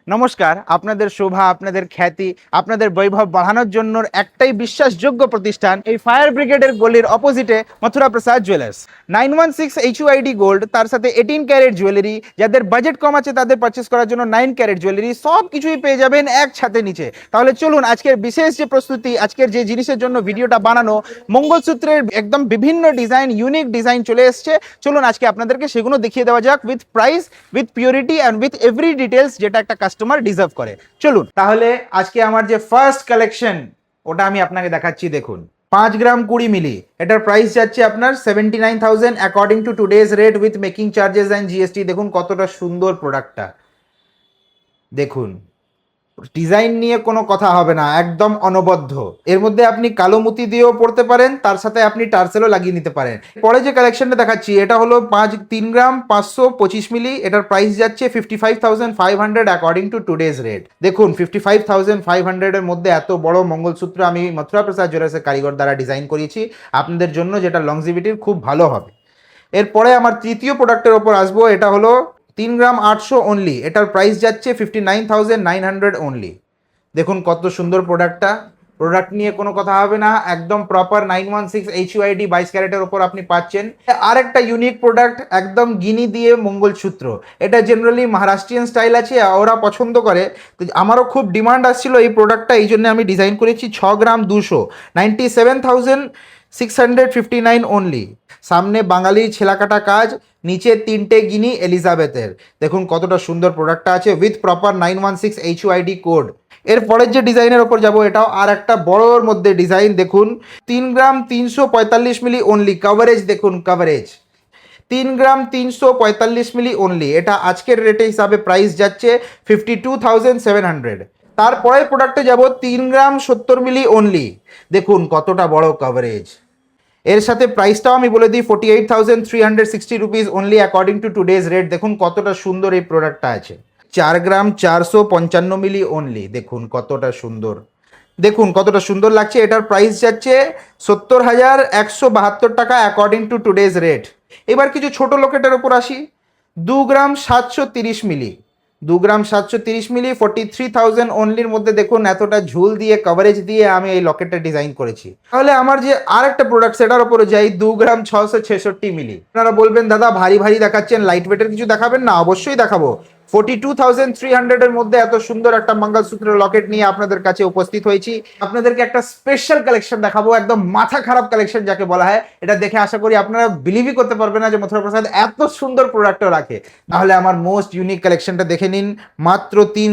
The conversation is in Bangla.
নমস্কার, আপনাদের শোভা, আপনাদের খ্যাতি, আপনাদের বৈভব বাড়ানোর জন্য একটাই বিশ্বাসযোগ্য প্রতিষ্ঠান এই ফায়ার ব্রিগেডের গলির অপোজিটে মথুরা প্রসাদ জুয়েলার্স। 916 HUID গোল্ড, তার সাথে 18 ক্যারেট জুয়েলারি, যাদের বাজেট কম আছে তাদের পারচেস করার জন্য 9 ক্যারেট জুয়েলারি, সব কিছুই পেয়ে যাবেন এক ছাদের নিচে। তাহলে চলুন আজকের বিশেষ যে প্রস্তুতি, আজকের যে জিনিসের জন্য ভিডিওটা বানানো, মঙ্গলসূত্রের একদম বিভিন্ন ডিজাইন, ইউনিক ডিজাইন চলে এসছে। চলুন আজকে আপনাদেরকে সেগুলো দেখিয়ে দেওয়া যাক, with price, with purity and with every details যেটা একটা কাস্টমার ডিজার্ভ করে। চলুন তাহলে আজকে আমার যে ফার্স্ট কালেকশন ওটা আমি আপনাকে দেখাচ্ছি। দেখুন, 5 গ্রাম 20 মিলি, এটার প্রাইস যাচ্ছে আপনার 79,000 according to today's rate with making charges and GST. দেখুন কতটা সুন্দর প্রোডাক্টটা, দেখুন ডিজাইন নিয়ে কোনো কথা হবে না, একদম অনবদ্য। এর মধ্যে আপনি কালো মুতি দিয়েও পড়তে পারেন, তার সাথে আপনি টার্সেলও লাগিয়ে নিতে পারেন। পরে যে কালেকশনটা দেখাচ্ছি এটা হলো 3 গ্রাম 525 মিলি, এটার প্রাইস যাচ্ছে 55,500 অ্যাকর্ডিং টু টুডেজ রেট। দেখুন 55,500 এর মধ্যে এত বড় মঙ্গলসূত্র আমি মথুরা প্রসাদ জুয়েলার্সের কারিগর দ্বারা ডিজাইন করিয়েছি আপনাদের জন্য, যেটা লংজিভিটির খুব ভালো হবে। এরপরে আমার তৃতীয় প্রোডাক্টের ওপর আসবো, এটা হলো 3 গ্রাম 800 অনলি, এটার প্রাইস যাচ্ছে 59,900 অনলি। দেখুন কত সুন্দর প্রোডাক্টটা, প্রোডাক্ট নিয়ে কোনো কথা হবে না, একদম প্রপার 916 HUID 22 ক্যারেটের ওপর আপনি পাচ্ছেন। আর একটা ইউনিক প্রোডাক্ট, একদম গিনি দিয়ে মঙ্গলসূত্র, এটা জেনারেলি মহারাষ্ট্রিয়ান স্টাইল আছে, ওরা পছন্দ করে। তো আমারও খুব ডিমান্ড আসছিল এই প্রোডাক্টটা, এই জন্য আমি ডিজাইন করেছি। 6 গ্রাম 200, 97,659 অনলি। সামনে বাঙালি ছেলাকাটা কাজ, নিচে 3টে গিনি এলিজাবেথের। দেখুন কতটা সুন্দর প্রোডাক্টটা আছে উইথ প্রপার 916 HUID কোড। এর পরের যে ডিজাইনের ওপর যাব, এটাও আর একটা বড়োর মধ্যে ডিজাইন। দেখুন 3 গ্রাম 345 মিলি অনলি, কভারেজ দেখুন কভারেজ, 3 গ্রাম 345 মিলি অনলি। এটা আজকের রেটে হিসাবে প্রাইস যাচ্ছে 52,700। তারপরের প্রোডাক্টে যাব 3 গ্রাম 70 মিলি অনলি। দেখুন কতটা বড় কভারেজ। এর সাথে প্রাইসটাও আমি বলে দিই, 48,360 rupees only according to today's rate. দেখুন কতটা সুন্দর এই প্রোডাক্টটা আছে। 4 গ্রাম 455 মিলি অনলি, দেখুন কতটা সুন্দর, দেখুন কতটা সুন্দর লাগছে। এটার প্রাইস যাচ্ছে 70,172 টাকা অ্যাকর্ডিং টু টুডেজ রেট। এবার কিছু ছোট লকেটের ওপর আসি। 2 গ্রাম 730 মিলি, 2 গ্রাম 730 মিলি, 43,000 অনলির মধ্যে দেখুন এতটা ঝুল দিয়ে কভারেজ দিয়ে আমি এই লকেটটা ডিজাইন করেছি। তাহলে আমার যে আর একটা প্রোডাক্ট সেটার উপরে যাই, 2 গ্রাম 666 মিলি। আপনারা বলবেন দাদা ভারী ভারী দেখাচ্ছেন, লাইট ওয়েটের কিছু দেখাবেন না? অবশ্যই দেখাবো। 42,300 এর মধ্যে এত সুন্দর একটা মঙ্গলসূত্রের লকেট নিয়ে আপনাদের কাছে উপস্থিত হয়েছি। আপনাদেরকে একটা স্পেশাল কালেকশন দেখাবো, একদম মাথা খারাপ কালেকশন যাকে বলা হয়। এটা দেখে আশা করি আপনারা বিলিভই করতে পারবেন না যে মথুরা প্রসাদ এত সুন্দর প্রোডাক্টও রাখে। তাহলে আমার মোস্ট ইউনিক কালেকশনটা দেখে নিন, মাত্র 3